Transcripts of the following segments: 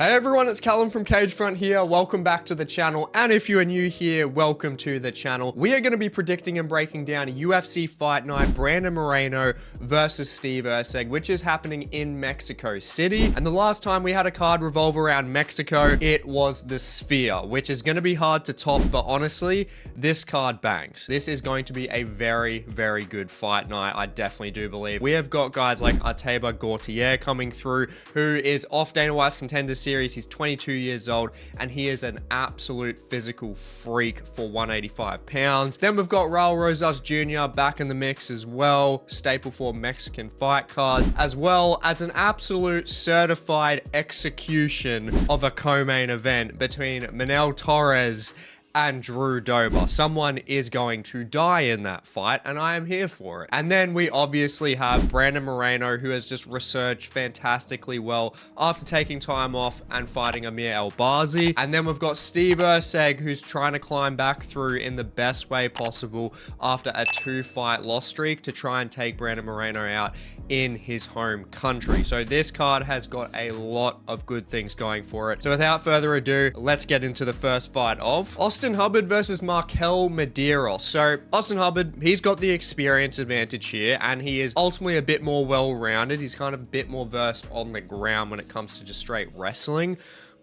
Hey everyone, it's Callum from Cagefront here. Welcome back to the channel, and if you are new here, welcome to the channel. We are going to be predicting and breaking down a UFC fight night, Brandon Moreno versus Steve Erceg, which is happening in Mexico City. And the last time we had a card revolve around Mexico, it was the Sphere, which is going to be hard to top, but honestly, this card bangs. This is going to be a very, very good fight night, I definitely do believe. We have got guys like Ateba Gautier coming through, who is off Dana White's Contender Series. He's 22 years old, and he is an absolute physical freak for 185 pounds. Then we've got Raul Rosas Jr. back in the mix as well, staple for Mexican fight cards, as well as an absolute certified execution of a co-main event between Manuel Torres and Dober. Someone is going to die in that fight, and I am here for it. And then we obviously have Brandon Moreno, who has just resurged fantastically well after taking time off and fighting Amir Albazi. And then we've got Steve Erceg, who's trying to climb back through in the best way possible after a 2-fight loss streak to try and take Brandon Moreno out in his home country. So this card has got a lot of good things going for it. So without further ado, let's get into the first fight of Hubbard versus MarQuel Mederos. So Austin Hubbard, he's got the experience advantage here, and he is ultimately a bit more well-rounded. He's kind of a bit more versed on the ground when it comes to just straight wrestling.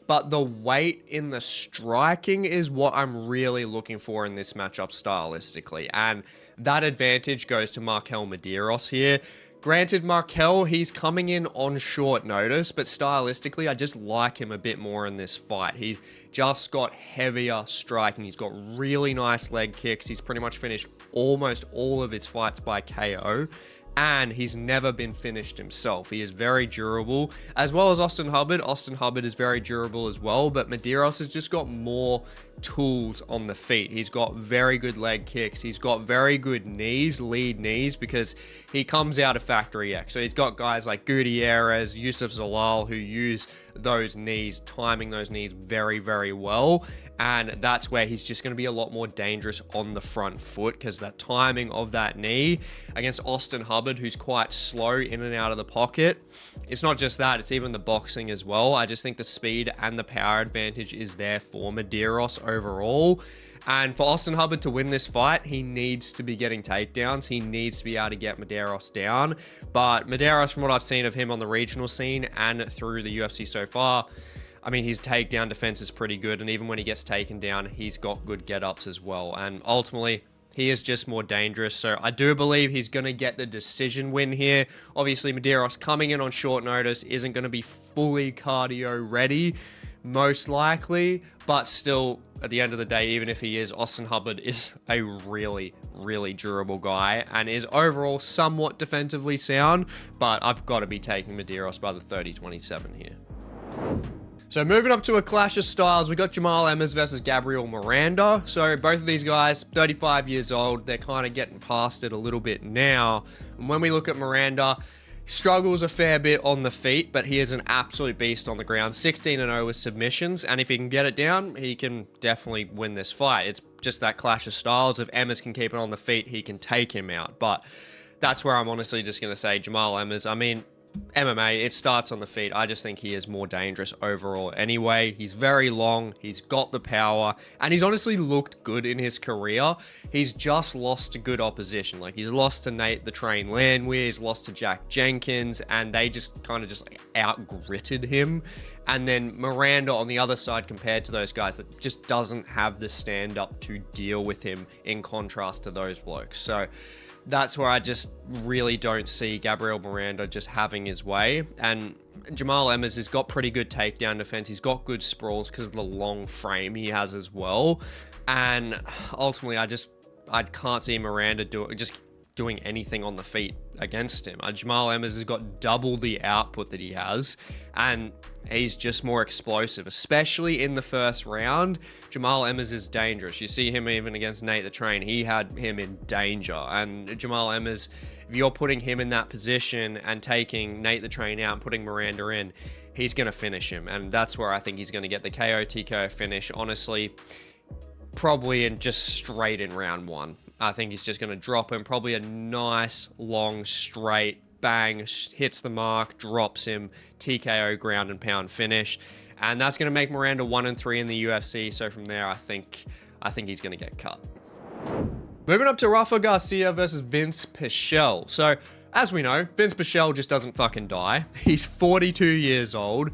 But the weight in the striking is what I'm really looking for in this matchup stylistically. And that advantage goes to MarQuel Mederos here. Granted, MarQuel, he's coming in on short notice, but stylistically, I just like him a bit more in this fight. He's just got heavier striking. He's got really nice leg kicks. He's pretty much finished almost all of his fights by KO. And he's never been finished himself. He is very durable, as well as Austin Hubbard. Austin Hubbard is very durable as well, but Mederos has just got more tools on the feet. He's got very good leg kicks. He's got very good knees, lead knees, because he comes out of Factory X. So he's got guys like Godinez, Yusuf Zalal, who use those knees, timing those knees very, very well. And that's where he's just going to be a lot more dangerous on the front foot, because that timing of that knee against Austin Hubbard, who's quite slow in and out of the pocket. It's not just that, it's even the boxing as well. I just think the speed and the power advantage is there for Mederos overall. And for Austin Hubbard to win this fight, he needs to be getting takedowns. He needs to be able to get Mederos down. But Mederos, from what I've seen of him on the regional scene and through the UFC so far, I mean, his takedown defense is pretty good. And even when he gets taken down, he's got good get-ups as well. And ultimately, he is just more dangerous. So I do believe he's going to get the decision win here. Obviously, Mederos coming in on short notice isn't going to be fully cardio ready, most likely. But still, at the end of the day, even if he is, Austin Hubbard is a really, really durable guy and is overall somewhat defensively sound. But I've got to be taking Mederos by the 30-27 here. So moving up to a clash of styles, we got Jamall Emmers versus Gabriel Miranda. So both of these guys, 35 years old, they're kind of getting past it a little bit now. And when we look at Miranda, struggles a fair bit on the feet, but he is an absolute beast on the ground. 16-0 with submissions, and if he can get it down, he can definitely win this fight. It's just that clash of styles. If Emmers can keep it on the feet, he can take him out. But that's where I'm honestly just going to say Jamall Emmers. I mean, MMA, it starts on the feet. I just think he is more dangerous overall anyway. He's very long, he's got the power, and he's honestly looked good in his career. He's just lost to good opposition. Like, he's lost to Nate the Train Landwehr, he's lost to Jack Jenkins, and they just kind of just like out-gritted him. And then Miranda on the other side, compared to those guys, that just doesn't have the stand-up to deal with him in contrast to those blokes. So that's where I just really don't see Gabriel Miranda just having his way. And Jamall Emmers has got pretty good takedown defense. He's got good sprawls because of the long frame he has as well. And ultimately, I can't see Miranda doing anything on the feet against him. Jamall Emmers has got double the output that he has, and he's just more explosive, especially in the first round. Jamall Emmers is dangerous. You see him even against Nate the Train. He had him in danger. And Jamall Emmers, if you're putting him in that position and taking Nate the Train out and putting Miranda in, he's going to finish him. And that's where I think he's going to get the KO TKO finish. Honestly, probably just straight in round one. I think he's just going to drop him. Probably a nice, long, straight bang, hits the mark, drops him, TKO ground and pound finish. and that's going to make Miranda 1-3 in the UFC. So from there, I think he's going to get cut. Moving up to Rafa Garcia versus Vinc Pichel. So as we know, Vinc Pichel just doesn't fucking die. He's 42 years old,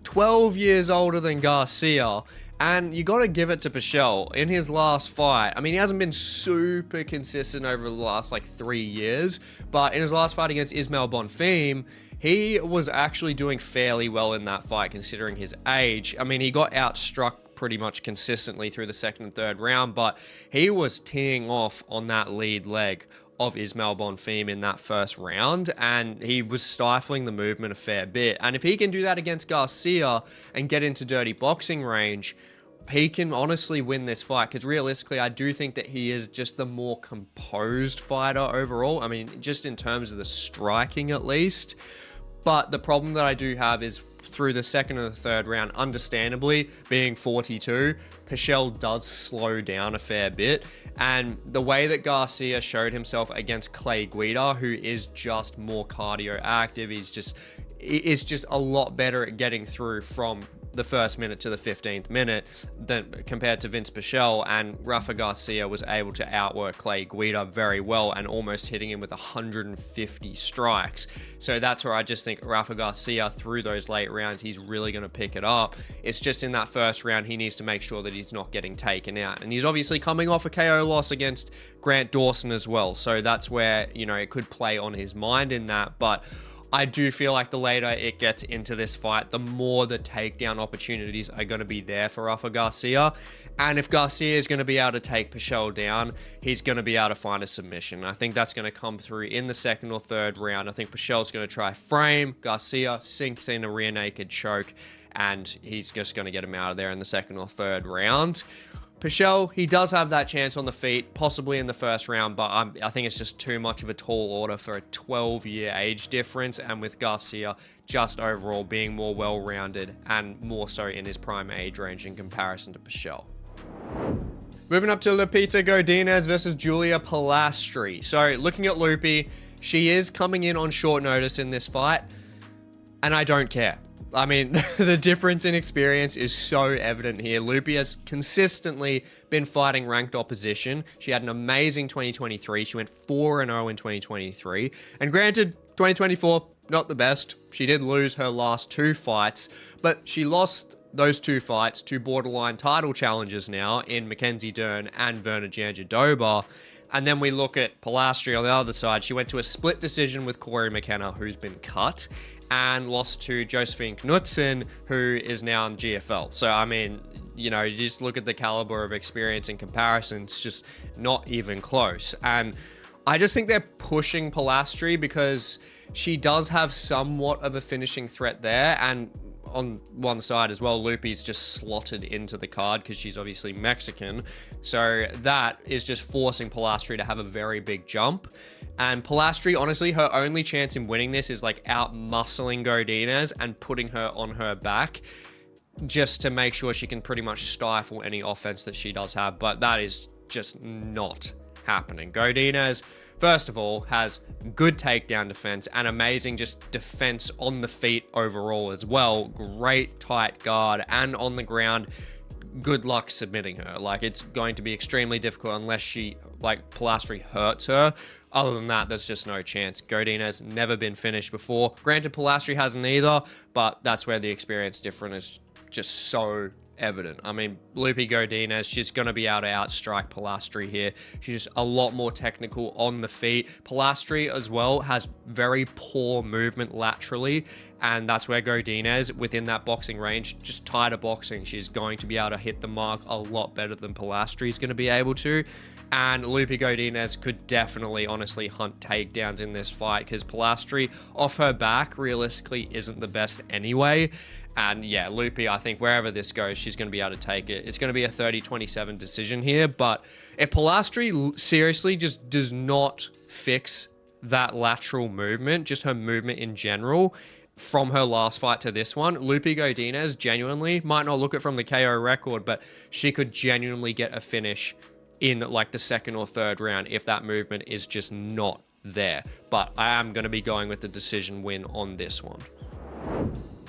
12 years older than Garcia. And you got to give it to Pichel in his last fight. I mean, he hasn't been super consistent over the last like 3 years, but in his last fight against Ismael Bonfim, he was actually doing fairly well in that fight considering his age. I mean, he got outstruck pretty much consistently through the second and third round, but he was teeing off on that lead leg of Ismael Bonfim in that first round, and he was stifling the movement a fair bit. And if he can do that against Garcia and get into dirty boxing range, he can honestly win this fight, because realistically, I do think that he is just the more composed fighter overall. I mean, just in terms of the striking at least. But the problem that I do have is through the second and the third round, understandably, being 42, Pichel does slow down a fair bit. And the way that Garcia showed himself against Clay Guida, who is just more cardio active, is just a lot better at getting through from the first minute to the 15th minute than compared to Vinc Pichel, and Rafa Garcia was able to outwork Clay Guida very well and almost hitting him with 150 strikes. So that's where I just think Rafa Garcia, through those late rounds, he's really going to pick it up. It's just in that first round, he needs to make sure that he's not getting taken out. And he's obviously coming off a KO loss against Grant Dawson as well. So that's where, you know, it could play on his mind in that. But I do feel like the later it gets into this fight, the more the takedown opportunities are going to be there for Rafa Garcia. And if Garcia is going to be able to take Pichel down, he's going to be able to find a submission. I think that's going to come through in the second or third round. I think Pichel's going to try frame, Garcia sinks in a rear naked choke, and he's just going to get him out of there in the second or third round. Pichel, he does have that chance on the feet, possibly in the first round, but I think it's just too much of a tall order for a 12-year age difference, and with Garcia just overall being more well-rounded and more so in his prime age range in comparison to Pichel. Moving up to Lupita Godinez versus Julia Polastri. So looking at Loopy, she is coming in on short notice in this fight, and I don't care. I mean, the difference in experience is so evident here. Loopy has consistently been fighting ranked opposition. She had an amazing 2023. She went 4-0 in 2023. And granted, 2024, not the best. She did lose her last 2 fights, but she lost those 2 fights to borderline title challengers now in Mackenzie Dern and Verna Dober. And then we look at Polastri on the other side. She went to a split decision with Corey McKenna, who's been cut, and lost to Josephine Knudsen, who is now in GFL. So, I mean, you know, you just look at the caliber of experience in comparison, it's just not even close. And I just think they're pushing Polastri because she does have somewhat of a finishing threat there, and on one side as well, Loopy's just slotted into the card because she's obviously Mexican. So that is just forcing Polastri to have a very big jump. And Polastri, honestly, her only chance in winning this is like out-muscling Godinez and putting her on her back just to make sure she can pretty much stifle any offense that she does have. But that is just not happening. Godinez, first of all, has good takedown defense and amazing just defense on the feet overall as well. Great tight guard, and on the ground, good luck submitting her. Like, it's going to be extremely difficult unless she, like, Polastri hurts her. Other than that, there's just no chance. Godinez never been finished before. Granted, Polastri hasn't either, but that's where the experience difference is just so evident. I mean, Loopy Godinez, she's going to be able to outstrike Polastri here. She's just a lot more technical on the feet. Polastri as well has very poor movement laterally, and that's where Godinez, within that boxing range, just tighter boxing, she's going to be able to hit the mark a lot better than Polastri is going to be able to. And Loopy Godinez could definitely, honestly, hunt takedowns in this fight because Polastri, off her back, realistically isn't the best anyway. And yeah, Loopy, I think wherever this goes, she's going to be able to take it. It's going to be a 30-27 decision here. But if Polastri seriously just does not fix that lateral movement, just her movement in general, from her last fight to this one, Loopy Godinez genuinely might not look it from the KO record, but she could genuinely get a finish in like the second or third round if that movement is just not there. But I am going to be going with the decision win on this one.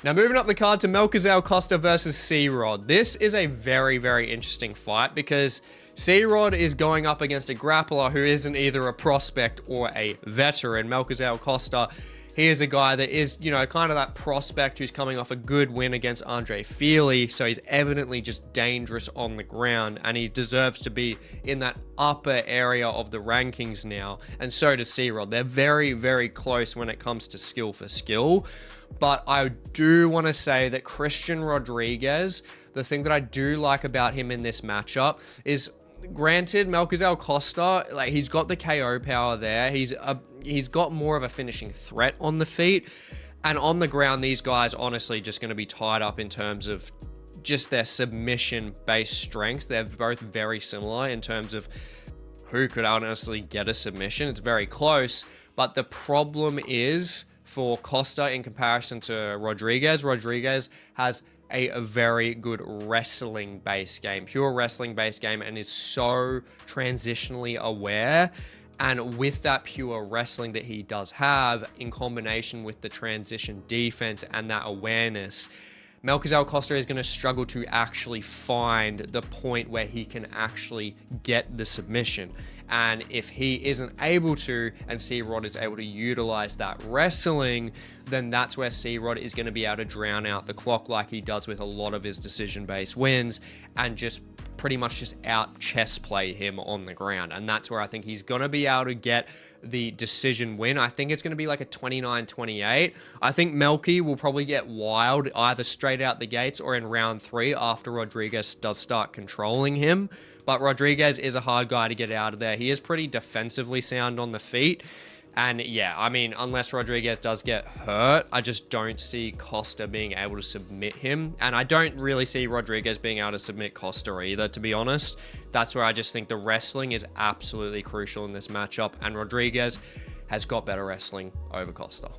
Now moving up the card to Melaquizael Costa versus C-Rod. This is a very, very interesting fight because C-Rod is going up against a grappler who isn't either a prospect or a veteran. Melaquizael Costa, he is a guy that is, you know, kind of that prospect who's coming off a good win against Andre Feely, so he's evidently just dangerous on the ground, and he deserves to be in that upper area of the rankings now, and so does C-Rod. They're very, very close when it comes to skill for skill. But I do want to say that Christian Rodriguez, the thing that I do like about him in this matchup is, granted, Melaquizael Costa, like, he's got the KO power there. He's got more of a finishing threat on the feet. And on the ground, these guys honestly just going to be tied up in terms of just their submission-based strengths. They're both very similar in terms of who could honestly get a submission. It's very close. But the problem is, for Costa in comparison to Rodriguez, Rodriguez has a very good wrestling-based game, pure wrestling-based game, and is so transitionally aware. And with that pure wrestling that he does have, in combination with the transition defense and that awareness, Melaquizael Costa is going to struggle to actually find the point where he can actually get the submission. And if he isn't able to, and C-Rod is able to utilize that wrestling, then that's where C-Rod is going to be able to drown out the clock like he does with a lot of his decision-based wins, and just pretty much just out chess play him on the ground. And that's where I think he's going to be able to get the decision win. I think it's going to be like a 29-28. I think Melky will probably get wild either straight out the gates or in round 3 after Rodriguez does start controlling him. But Rodriguez is a hard guy to get out of there. He is pretty defensively sound on the feet. And yeah, I mean, unless Rodriguez does get hurt, I just don't see Costa being able to submit him. And I don't really see Rodriguez being able to submit Costa either, to be honest. That's where I just think the wrestling is absolutely crucial in this matchup. And Rodriguez has got better wrestling over Costa.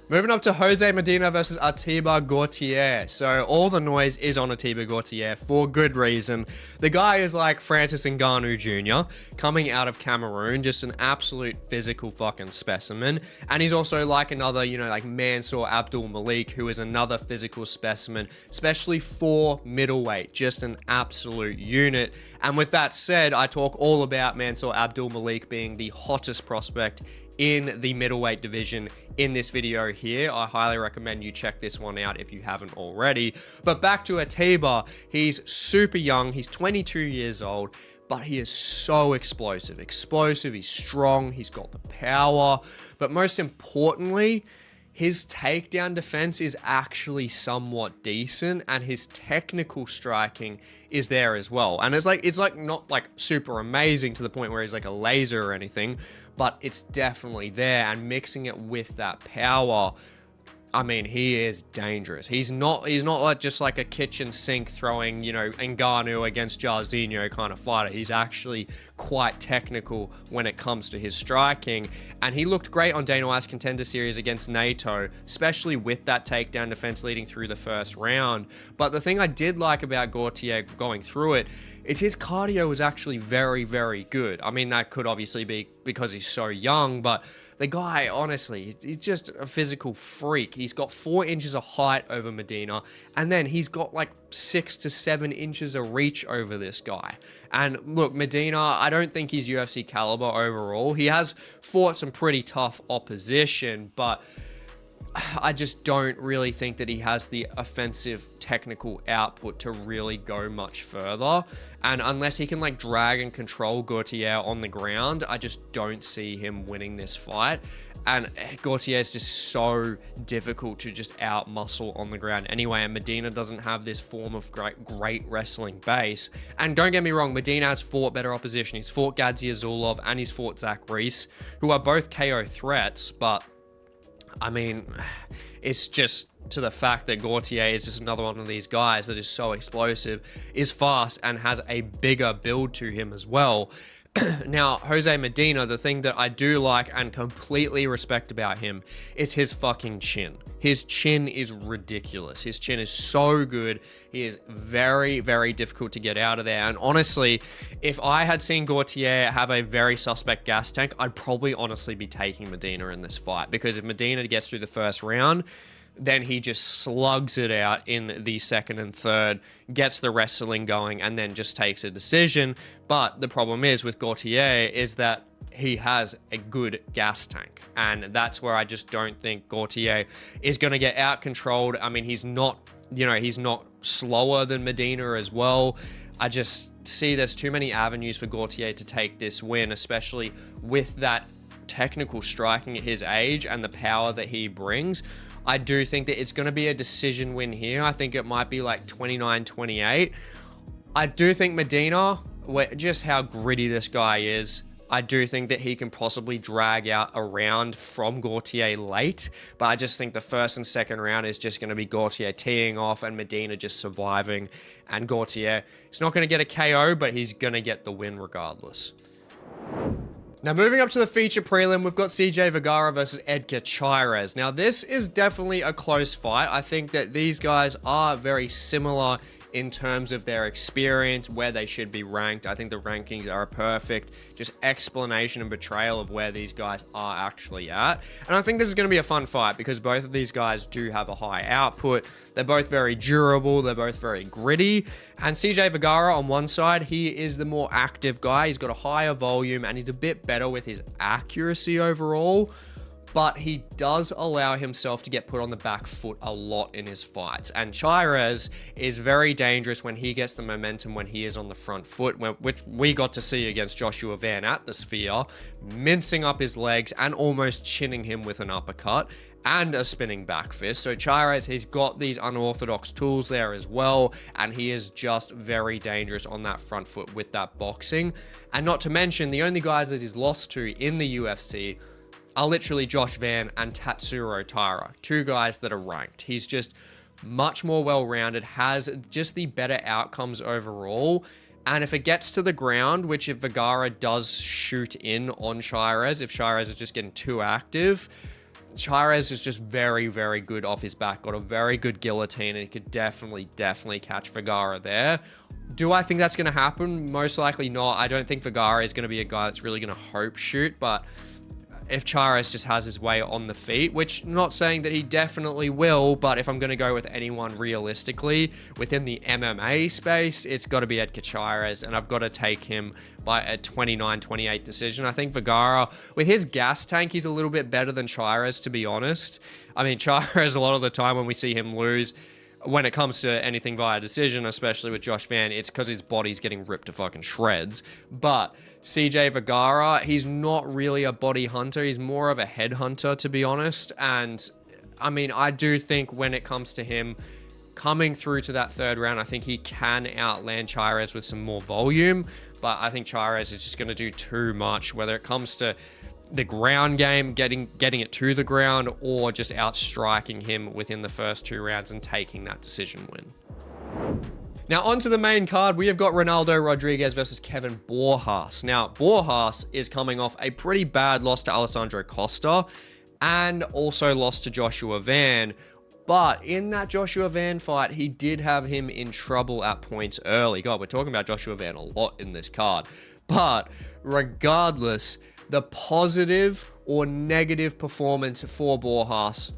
Moving up to Jose Medina versus Ateba Gautier. So all the noise is on Ateba Gautier for good reason. The guy is like Francis Ngannou Jr. coming out of Cameroon, just an absolute physical fucking specimen. And he's also like another, you know, like Mansour Abdul Malik, who is another physical specimen, especially for middleweight, just an absolute unit. And with that said, I talk all about Mansour Abdul Malik being the hottest prospect in the middleweight division in this video here. I highly recommend you check this one out if you haven't already. But back to Ateba, he's super young, he's 22 years old, but he is so explosive, he's strong, he's got the power, but most importantly, his takedown defense is actually somewhat decent, and his technical striking is there as well. And it's like not like super amazing to the point where he's like a laser or anything, but it's definitely there. And mixing it with that power, I mean, he is dangerous. He's not like just like a kitchen sink throwing, you know, Ngannou against Jairzinho kind of fighter. He's actually quite technical when it comes to his striking. And he looked great on Dana White's Contender Series against NATO, especially with that takedown defense leading through the first round. But the thing I did like about Gautier going through it is his cardio was actually very, very good. I mean, that could obviously be because he's so young, but the guy, honestly, he's just a physical freak. He's got 4 inches of height over Medina, and then he's got like 6 to 7 inches of reach over this guy. And look, Medina, I don't think he's UFC caliber overall. He has fought some pretty tough opposition, but I just don't really think that he has the offensive technical output to really go much further. And unless he can like drag and control Gautier on the ground, I just don't see him winning this fight. And Gautier is just so difficult to just out muscle on the ground anyway. And Medina doesn't have this form of great wrestling base. And don't get me wrong, Medina has fought better opposition. He's fought Gadzia Zulov and he's fought Zach Reese, who are both KO threats, but I mean, it's just to the fact that Gautier is just another one of these guys that is so explosive, is fast, and has a bigger build to him as well. Now, Jose Medina, the thing that I do like and completely respect about him is his fucking chin. His chin is ridiculous. His chin is so good. He is very, very difficult to get out of there. And honestly, if I had seen Gautier have a very suspect gas tank, I'd probably honestly be taking Medina in this fight. Because if Medina gets through the first round, then he just slugs it out in the second and third, gets the wrestling going, and then just takes a decision. But the problem is with Gautier is that he has a good gas tank, and that's where I just don't think Gautier is going to get out controlled. I mean, he's not, he's not slower than Medina as well. I just see there's too many avenues for Gautier to take this win, especially with that technical striking at his age and the power that he brings. I do think that it's going to be a decision win here. I think it might be like 29-28. I do think Medina, just how gritty this guy is, I do think that he can possibly drag out a round from Gautier late, but I just think the first and second round is just going to be Gautier teeing off and Medina just surviving, and Gautier, he's not going to get a KO, but he's going to get the win regardless. Now, moving up to the feature prelim, we've got CJ Vergara versus Edgar Chairez. Now, this is definitely a close fight. I think that these guys are very similar in terms of their experience, where they should be ranked. I think the rankings are a perfect just explanation and portrayal of where these guys are actually at. And I think this is going to be a fun fight because both of these guys do have a high output. They're both very durable. They're both very gritty. And CJ Vergara on one side, he is the more active guy. He's got a higher volume and he's a bit better with his accuracy overall. But he does allow himself to get put on the back foot a lot in his fights. And Chairez is very dangerous when he gets the momentum when he is on the front foot, which we got to see against Joshua Van at the Sphere, mincing up his legs and almost chinning him with an uppercut and a spinning back fist. So Chairez, he's got these unorthodox tools there as well, and he is just very dangerous on that front foot with that boxing. And not to mention, the only guys that he's lost to in the UFC are literally Josh Van and Tatsuro Taira, two guys that are ranked. He's just much more well-rounded, has just the better outcomes overall. And if it gets to the ground, which if Vergara does shoot in on Chairez, if Chairez is just getting too active, Chairez is just very, very good off his back, got a very good guillotine, and he could definitely catch Vergara there. Do I think that's going to happen? Most likely not. I don't think Vergara is going to be a guy that's really going to hope shoot, but if Chairez just has his way on the feet, which I'm not saying that he definitely will, but if I'm going to go with anyone realistically within the MMA space, it's got to be Edgar Chairez, and I've got to take him by a 29-28 decision. I think Vergara, with his gas tank, he's a little bit better than Chairez, to be honest. I mean, Chairez, a lot of the time when we see him lose, when it comes to anything via decision, especially with Josh Van, it's because his body's getting ripped to fucking shreds. But CJ Vergara, he's not really a body hunter. He's more of a head hunter, to be honest. And I mean, I do think when it comes to him coming through to that third round, I think he can outland Chairez with some more volume. But I think Chairez is just going to do too much, whether it comes to the ground game, getting it to the ground, or just outstriking him within the first two rounds and taking that decision win. Now, onto the main card, we have got Ronaldo Rodriguez versus Kevin Borjas. Now, Borjas is coming off a pretty bad loss to Alessandro Costa and also lost to Joshua Van. But in that Joshua Van fight, he did have him in trouble at points early. God, we're talking about Joshua Van a lot in this card. But regardless, the positive or negative performance for Borjas,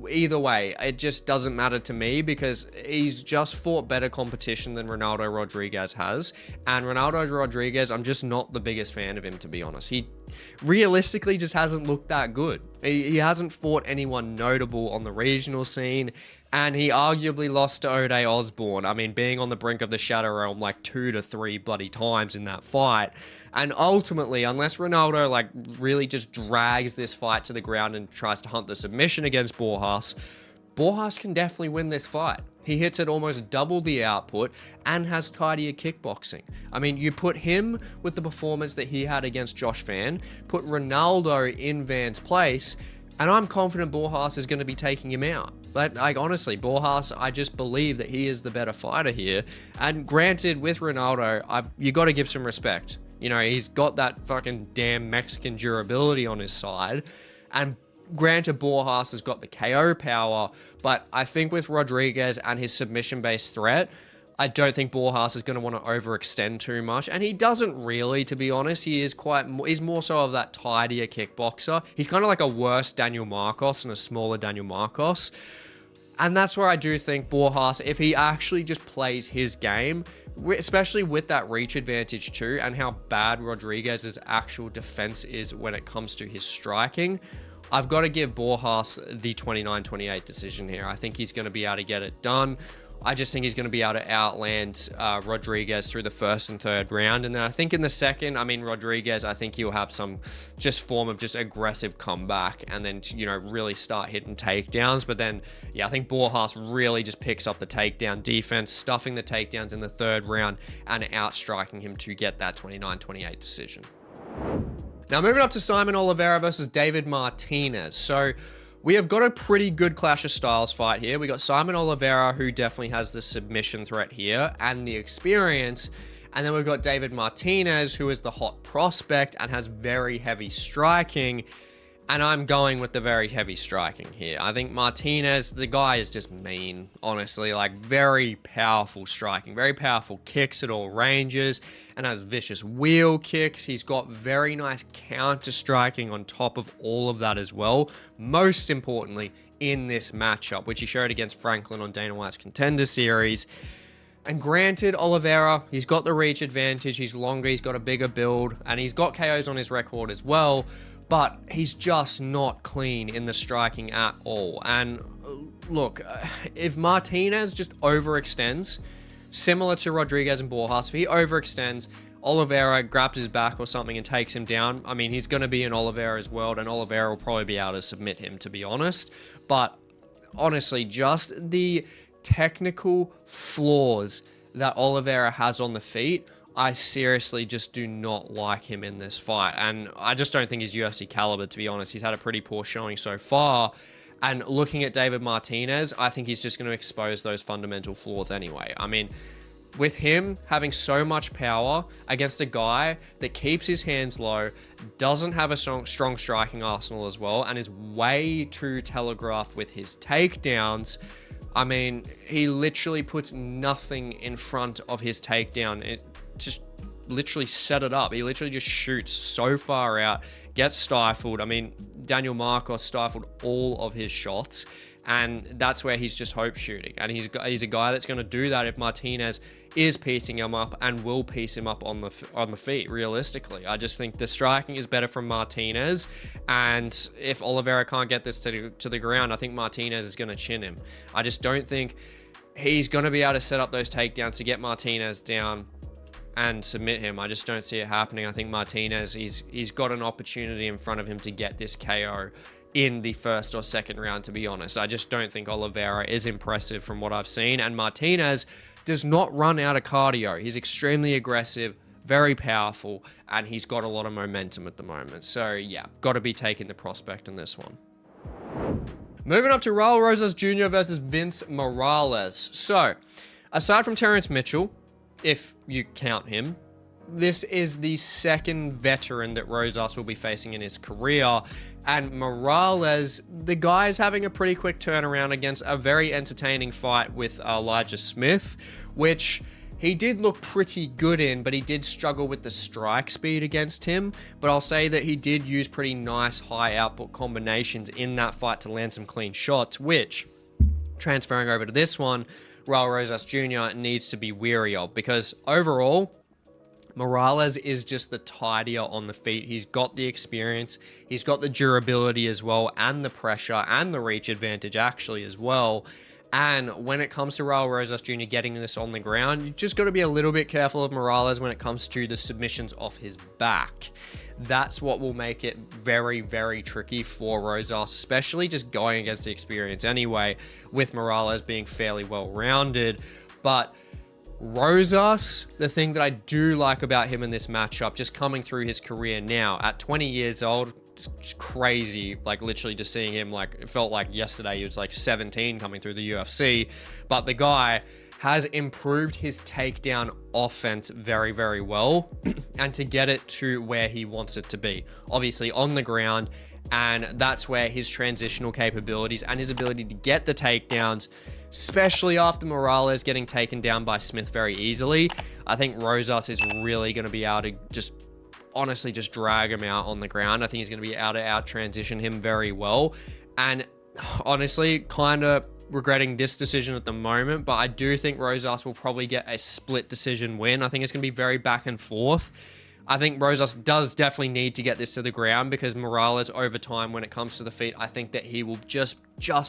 either way, it just doesn't matter to me because he's just fought better competition than Ronaldo Rodriguez has. And Ronaldo Rodriguez, I'm just not the biggest fan of him, to be honest. He realistically just hasn't looked that good. He hasn't fought anyone notable on the regional scene. And he arguably lost to O'Day Osborne. I mean, being on the brink of the Shadow Realm like 2 to 3 bloody times in that fight. And ultimately, unless Ronaldo like really just drags this fight to the ground and tries to hunt the submission against Borjas, Borjas can definitely win this fight. He hits at almost double the output and has tidier kickboxing. I mean, you put him with the performance that he had against Josh Van, put Ronaldo in Van's place, and I'm confident Borjas is going to be taking him out. Like honestly, Borjas, I just believe that he is the better fighter here. And granted, with Ronaldo, you got to give some respect. You know, he's got that fucking damn Mexican durability on his side. And granted, Borjas has got the KO power. But I think with Rodriguez and his submission-based threat, I don't think Borjas is going to want to overextend too much. And he doesn't really, to be honest. He's more so of that tidier kickboxer. He's kind of like a worse Daniel Marcos and a smaller Daniel Marcos. And that's where I do think Borjas, if he actually just plays his game, especially with that reach advantage too, and how bad Rodriguez's actual defense is when it comes to his striking, I've got to give Borjas the 29-28 decision here. I think he's going to be able to get it done. I just think he's going to be able to outland Rodriguez through the first and third round. And then I think in the second, I mean, Rodriguez, I think he'll have some just form of just aggressive comeback and then, you know, really start hitting takedowns. But then, yeah, I think Borjas really just picks up the takedown defense, stuffing the takedowns in the third round and outstriking him to get that 29-28 decision. Now, moving up to Simon Oliveira versus David Martinez. So we have got a pretty good clash of styles fight here. We got Simon Oliveira, who definitely has the submission threat here and the experience. And then we've got David Martinez, who is the hot prospect and has very heavy striking. And I'm going with the very heavy striking here. I think Martinez, the guy is just mean, honestly. Like, very powerful striking, very powerful kicks at all ranges, and has vicious wheel kicks. He's got very nice counter striking on top of all of that as well. Most importantly, in this matchup, which he showed against Franklin on Dana White's Contender Series. And granted, Oliveira, he's got the reach advantage. He's longer, he's got a bigger build, and he's got KOs on his record as well. But he's just not clean in the striking at all. And look, if Martinez just overextends, similar to Rodriguez and Borjas, if he overextends, Oliveira grabs his back or something and takes him down, I mean, he's going to be in Oliveira's world, and Oliveira will probably be able to submit him, to be honest. But honestly, just the technical flaws that Oliveira has on the feet, I seriously just do not like him in this fight. And I just don't think he's UFC caliber, to be honest. He's had a pretty poor showing so far. And looking at David Martinez, I think he's just going to expose those fundamental flaws anyway. I mean, with him having so much power against a guy that keeps his hands low, doesn't have a strong striking arsenal as well, and is way too telegraphed with his takedowns, I mean, he literally puts nothing in front of his takedown. It just literally set it up. He literally just shoots so far out, gets stifled. I mean, Daniel Marcos stifled all of his shots, and that's where he's just hope shooting. And he's a guy that's going to do that if Martinez is piecing him up, and will piece him up on the feet, realistically. I just think the striking is better from Martinez, and if Oliveira can't get this to the ground, I think Martinez is going to chin him. I just don't think he's going to be able to set up those takedowns to get Martinez down and submit him. I just don't see it happening. I think Martinez, he's got an opportunity in front of him to get this KO in the first or second round, to be honest. I just don't think Oliveira is impressive from what I've seen, and Martinez does not run out of cardio. He's extremely aggressive, very powerful, and he's got a lot of momentum at the moment. So yeah, got to be taking the prospect in this one. Moving up to Raul Rosas Jr. versus Vinc Morales. So, aside from Terrence Mitchell, if you count him, this is the second veteran that Rosas will be facing in his career. And Morales, the guy is having a pretty quick turnaround against a very entertaining fight with Elijah Smith, which he did look pretty good in, but he did struggle with the strike speed against him. But I'll say that he did use pretty nice high output combinations in that fight to land some clean shots, which, transferring over to this one, Raul Rosas Jr. needs to be wary of, because overall, Morales is just the tidier on the feet. He's got the experience, he's got the durability as well, and the pressure and the reach advantage actually as well. And when it comes to Raul Rosas Jr. getting this on the ground, you just got to be a little bit careful of Morales when it comes to the submissions off his back. That's what will make it very, very tricky for Rosas, especially just going against the experience anyway, with Morales being fairly well-rounded. But Rosas, the thing that I do like about him in this matchup, just coming through his career now, at 20 years old, it's crazy, like literally just seeing him, like it felt like yesterday he was like 17 coming through the UFC, but the guy has improved his takedown offense very, very well, and to get it to where he wants it to be, obviously on the ground, and that's where his transitional capabilities and his ability to get the takedowns, especially after Morales getting taken down by Smith very easily, I think Rosas is really going to be able to just honestly just drag him out on the ground. I think he's going to be able to out transition him very well, and honestly kind of regretting this decision at the moment, but I do think Rosas will probably get a split decision win. I think it's going to be very back and forth. I think Rosas does definitely need to get this to the ground because Morales over time when it comes to the feet, I think that he will just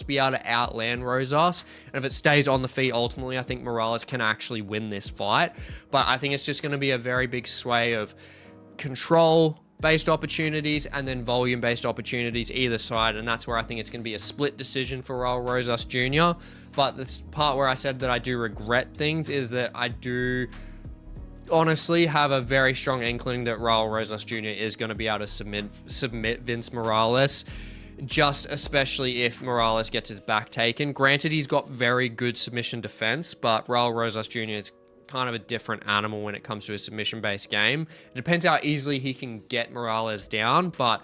be able to outland Rosas. And if it stays on the feet, ultimately, I think Morales can actually win this fight. But I think it's just going to be a very big sway of control-based opportunities and then volume-based opportunities either side. And that's where I think it's going to be a split decision for Raul Rosas Jr. But the part where I said that I do regret things is that I do honestly have a very strong inkling that Raul Rosas Jr. is going to be able to submit Vince Morales, just especially if Morales gets his back taken. Granted, he's got very good submission defense, but Raul Rosas Jr. is kind of a different animal when it comes to a submission-based game. It depends how easily he can get Morales down, but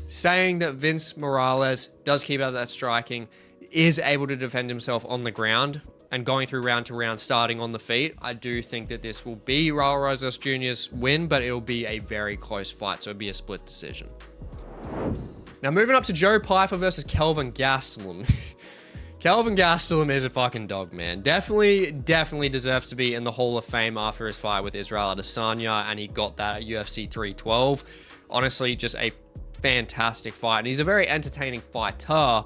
saying that Vince Morales does keep out that striking, is able to defend himself on the ground, and going through round to round, starting on the feet, I do think that this will be Raul Rosas Jr.'s win, but it'll be a very close fight, so it'll be a split decision. Now, moving up to Joe Pyfer versus Kelvin Gastelum. Kelvin Gastelum is a fucking dog, man. Definitely deserves to be in the Hall of Fame after his fight with Israel Adesanya, and he got that at UFC 312. Honestly, just a fantastic fight, and he's a very entertaining fighter.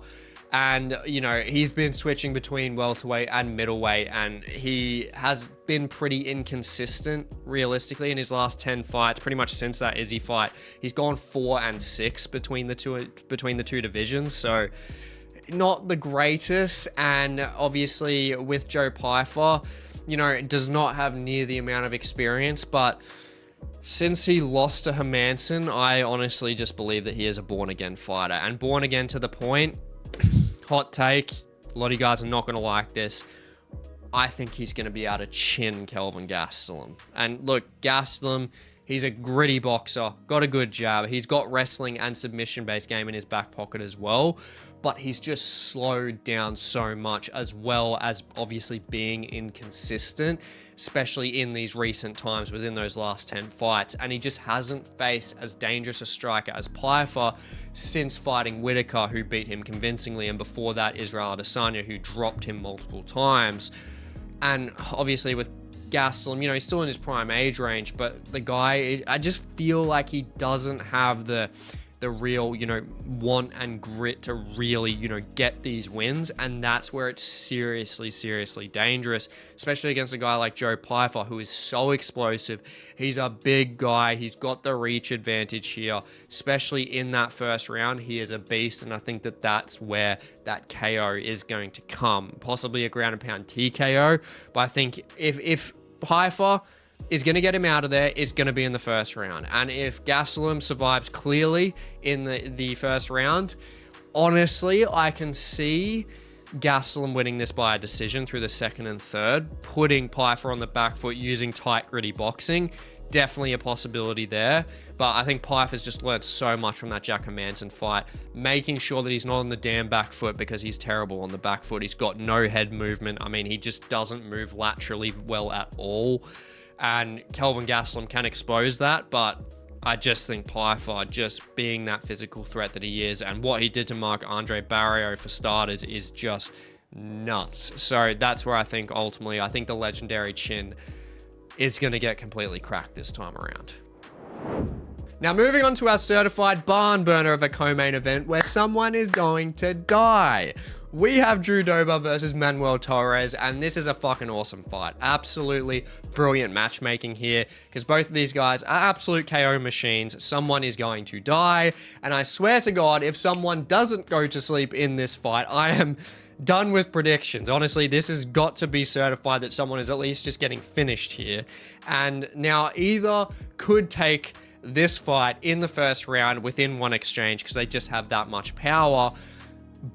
And, you know, he's been switching between welterweight and middleweight, and he has been pretty inconsistent, realistically, in his last 10 fights, pretty much since that Izzy fight. He's gone 4-6 between the two divisions, so not the greatest. And obviously, with Joe Pyfer, you know, does not have near the amount of experience, but since he lost to Hermansson, I honestly just believe that he is a born-again fighter, and born again to the point. Hot take, a lot of you guys are not going to like this. I think he's going to be able to chin Kelvin Gastelum. And look, Gastelum, he's a gritty boxer, got a good jab. He's got wrestling and submission-based game in his back pocket as well. But he's just slowed down so much, as well as obviously being inconsistent, especially in these recent times within those last 10 fights. And he just hasn't faced as dangerous a striker as Pyfer since fighting Whitaker, who beat him convincingly, and before that, Israel Adesanya, who dropped him multiple times. And obviously with Gastelum, you know, he's still in his prime age range, but the guy, I just feel like he doesn't have the real, you know, want and grit to really, you know, get these wins. And that's where it's seriously dangerous, especially against a guy like Joe Pyfer, who is so explosive. He's a big guy. He's got the reach advantage here, especially in that first round. He is a beast, and I think that that's where that KO is going to come. Possibly a ground and pound TKO, but I think if Pyfer is going to get him out of there, is going to be in the first round. And if Gastelum survives clearly in the first round, honestly, I can see Gastelum winning this by a decision through the second and third, putting Pyfer on the back foot using tight, gritty boxing. Definitely a possibility there. But I think Pyfer's just learned so much from that Jack Hermansson fight, making sure that he's not on the damn back foot, because he's terrible on the back foot. He's got no head movement. I mean, he just doesn't move laterally well at all. And Kelvin Gastelum can expose that, but I just think Pyfer, just being that physical threat that he is, and what he did to Marc-Andre Barriault for starters, is just nuts. So that's where I think ultimately, I think the legendary chin is going to get completely cracked this time around. Now, moving on to our certified barn burner of a co-main event where someone is going to die. We have Drew Dober versus Manuel Torres, and this is a fucking awesome fight. Absolutely brilliant matchmaking here, because both of these guys are absolute KO machines. Someone is going to die, and I swear to God, if someone doesn't go to sleep in this fight, I am done with predictions. Honestly, this has got to be certified that someone is at least just getting finished here. And now either could take this fight in the first round within one exchange, because they just have that much power.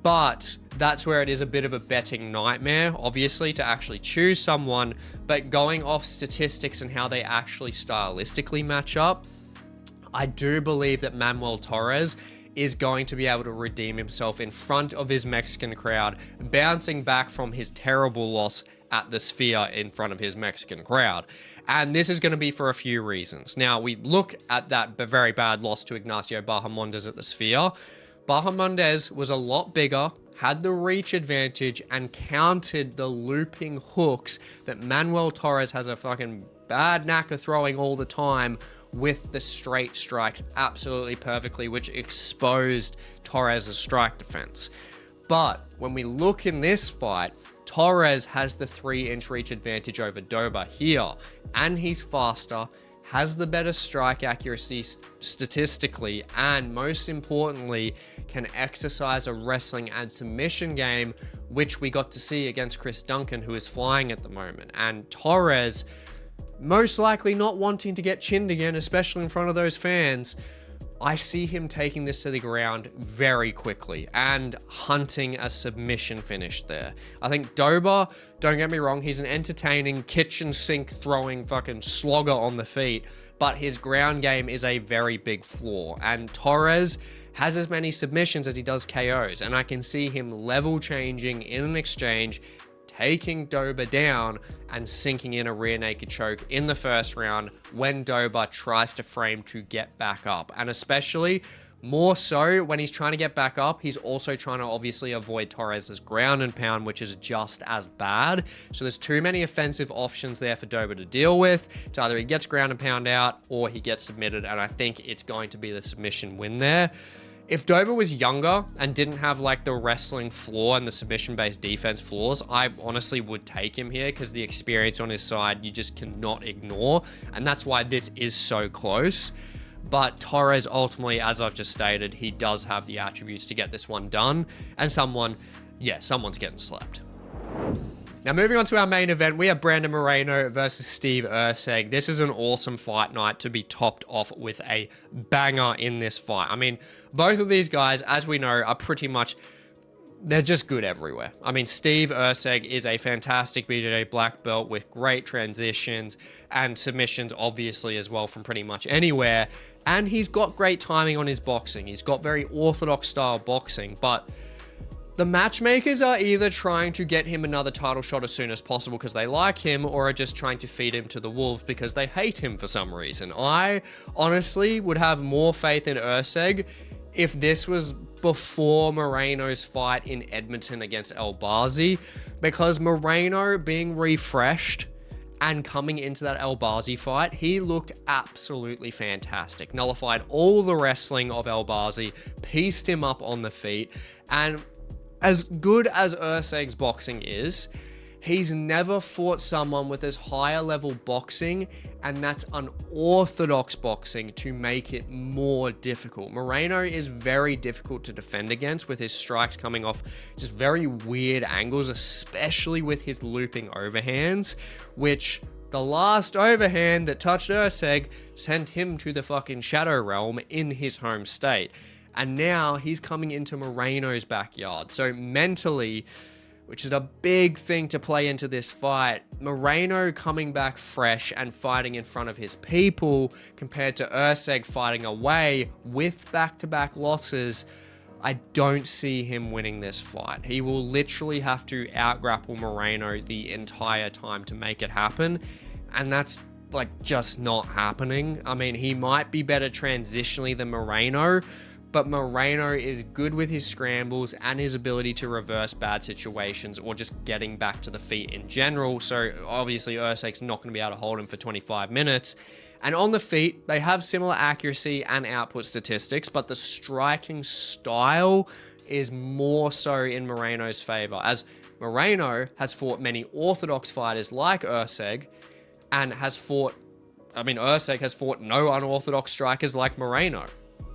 But that's where it is a bit of a betting nightmare, obviously, to actually choose someone. But going off statistics and how they actually stylistically match up, I do believe that Manuel Torres is going to be able to redeem himself in front of his Mexican crowd, bouncing back from his terrible loss at the Sphere in front of his Mexican crowd. And this is going to be for a few reasons. Now, we look at that very bad loss to Ignacio Bahamondes at the Sphere. Bahamondes was a lot bigger, had the reach advantage and countered the looping hooks that Manuel Torres has a fucking bad knack of throwing all the time with the straight strikes absolutely perfectly, which exposed Torres' strike defense. But when we look in this fight, Torres has the 3-inch reach advantage over Dober here, and he's faster, has the better strike accuracy statistically, and most importantly, can exercise a wrestling and submission game, which we got to see against Chris Duncan, who is flying at the moment. And Torres, most likely not wanting to get chinned again, especially in front of those fans, I see him taking this to the ground very quickly and hunting a submission finish there. I think Dober, don't get me wrong, he's an entertaining kitchen sink throwing fucking slogger on the feet, but his ground game is a very big flaw. And Torres has as many submissions as he does KOs, and I can see him level changing in an exchange, taking Dober down and sinking in a rear naked choke in the first round when Dober tries to frame to get back up. And especially more so when he's trying to get back up, he's also trying to obviously avoid Torres's ground and pound, which is just as bad. So there's too many offensive options there for Dober to deal with. It's either he gets ground and pound out or he gets submitted, and I think it's going to be the submission win there. If Dober was younger and didn't have like the wrestling flaw and the submission-based defense flaws, I honestly would take him here because the experience on his side you just cannot ignore, and that's why this is so close. But Torres ultimately, as I've just stated, he does have the attributes to get this one done, and someone's getting slapped. Now, moving on to our main event, we have Brandon Moreno versus Steve Erceg. This is an awesome fight night to be topped off with a banger in this fight. I mean, both of these guys, as we know, are pretty much, they're just good everywhere. I mean, Steve Erceg is a fantastic BJJ black belt with great transitions and submissions, obviously, as well, from pretty much anywhere. And he's got great timing on his boxing. He's got very orthodox style boxing, but the matchmakers are either trying to get him another title shot as soon as possible because they like him, or are just trying to feed him to the wolves because they hate him for some reason. I honestly would have more faith in Erceg if this was before Moreno's fight in Edmonton against Albazi, because Moreno being refreshed and coming into that Albazi fight, he looked absolutely fantastic. Nullified all the wrestling of Albazi, pieced him up on the feet, and as good as Erceg's boxing is, he's never fought someone with as higher level boxing, and that's unorthodox boxing to make it more difficult. Moreno is very difficult to defend against with his strikes coming off just very weird angles, especially with his looping overhands, which the last overhand that touched Erceg sent him to the fucking shadow realm in his home state. And now he's coming into Moreno's backyard. So mentally, which is a big thing to play into this fight, Moreno coming back fresh and fighting in front of his people compared to Erceg fighting away with back-to-back losses, I don't see him winning this fight. He will literally have to out-grapple Moreno the entire time to make it happen. And that's like just not happening. I mean, he might be better transitionally than Moreno, but Moreno is good with his scrambles and his ability to reverse bad situations or just getting back to the feet in general. So obviously Erceg's not going to be able to hold him for 25 minutes. And on the feet, they have similar accuracy and output statistics, but the striking style is more so in Moreno's favor, as Moreno has fought many orthodox fighters like Erceg and Erceg has fought no unorthodox strikers like Moreno.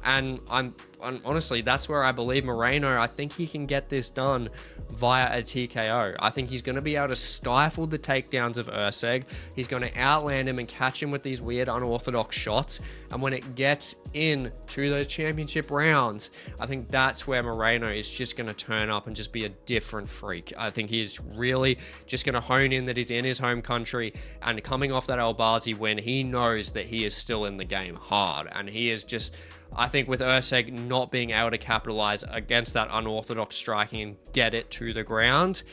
And I'm honestly, that's where I believe Moreno, I think he can get this done via a TKO. I think he's going to be able to stifle the takedowns of Erceg. He's going to outland him and catch him with these weird unorthodox shots. And when it gets into those championship rounds, I think that's where Moreno is just going to turn up and just be a different freak. I think he's really just going to hone in that he's in his home country, and coming off that Albazi win, he knows that he is still in the game hard. And he is just, I think with Erceg not being able to capitalize against that unorthodox striking and get it to the ground,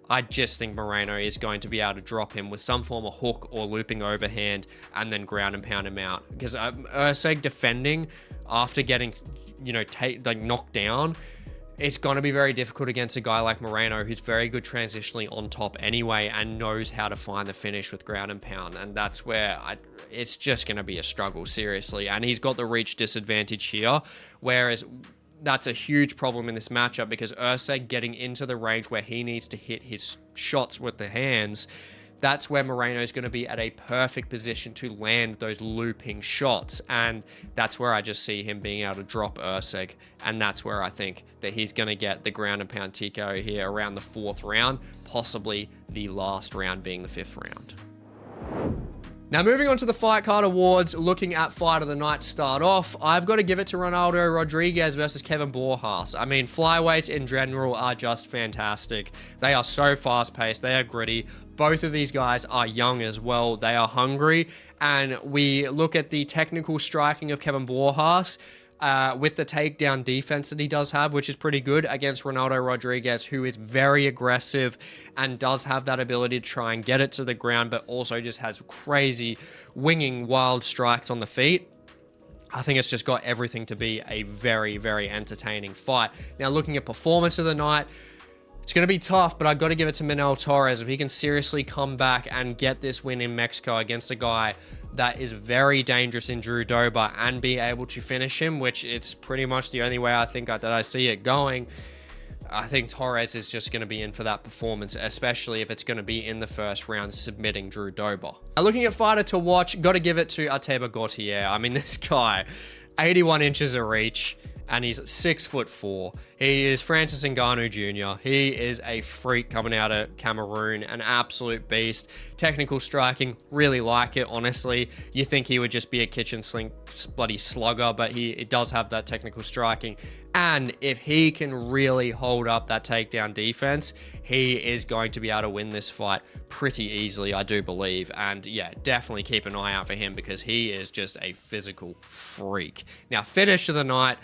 I just think Moreno is going to be able to drop him with some form of hook or looping overhand and then ground and pound him out. Because Erceg defending after getting, knocked down, it's going to be very difficult against a guy like Moreno, who's very good transitionally on top anyway and knows how to find the finish with ground and pound. And that's where it's just going to be a struggle, seriously. And he's got the reach disadvantage here, whereas that's a huge problem in this matchup because Erceg getting into the range where he needs to hit his shots with the hands, that's where Moreno is going to be at a perfect position to land those looping shots. And that's where I just see him being able to drop Erceg. And that's where I think that he's going to get the ground and pound TKO here around the 4th round, possibly the last round being the 5th round. Now, moving on to the Fight Card Awards, looking at Fight of the Night start off, I've got to give it to Ronaldo Rodriguez versus Kevin Borjas. I mean, flyweights in general are just fantastic. They are so fast-paced. They are gritty. Both of these guys are young as well. They are hungry. And we look at the technical striking of Kevin Borjas, with the takedown defense that he does have, which is pretty good against Ronaldo Rodriguez, who is very aggressive and does have that ability to try and get it to the ground, but also just has crazy winging wild strikes on the feet. I think it's just got everything to be a very, very entertaining fight. Now, looking at performance of the night, it's going to be tough, but I've got to give it to Manuel Torres. If he can seriously come back and get this win in Mexico against a guy that is very dangerous in Drew Dober and be able to finish him, which it's pretty much the only way I think that I see it going, I think Torres is just going to be in for that performance, especially if it's going to be in the first round submitting Drew Dober. Now, looking at fighter to watch, got to give it to Ateba Gautier. I mean, this guy, 81 inches of reach, and he's 6'4". He is Francis Ngannou Jr. He is a freak coming out of Cameroon, an absolute beast. Technical striking, really like it, honestly. You think he would just be a kitchen sink bloody slugger, but he does have that technical striking. And if he can really hold up that takedown defense, he is going to be able to win this fight pretty easily, I do believe. And yeah, definitely keep an eye out for him because he is just a physical freak. Now, finish of the night.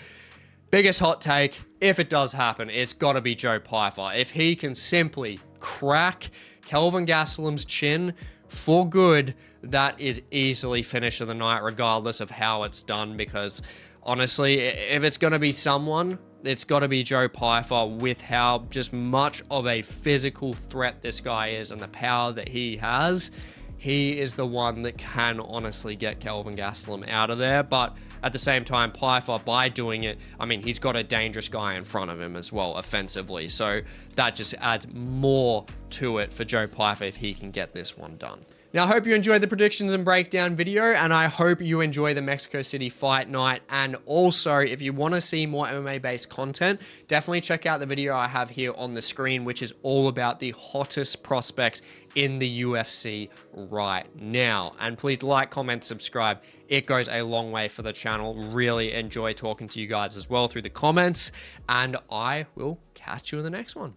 Biggest hot take, if it does happen, it's got to be Joe Pyfer. If he can simply crack Kelvin Gastelum's chin for good, that is easily finish of the night, regardless of how it's done. Because honestly, if it's going to be someone, it's got to be Joe Pyfer with how just much of a physical threat this guy is and the power that he has. He is the one that can honestly get Kelvin Gastelum out of there. But at the same time, Pyfer, by doing it, I mean, he's got a dangerous guy in front of him as well, offensively. So that just adds more to it for Joe Pyfer if he can get this one done. Now, I hope you enjoyed the predictions and breakdown video, and I hope you enjoy the Mexico City fight night. And also, if you want to see more MMA-based content, definitely check out the video I have here on the screen, which is all about the hottest prospects in the UFC right now. And please like, comment, subscribe. It goes a long way for the channel. Really enjoy talking to you guys as well through the comments, and I will catch you in the next one.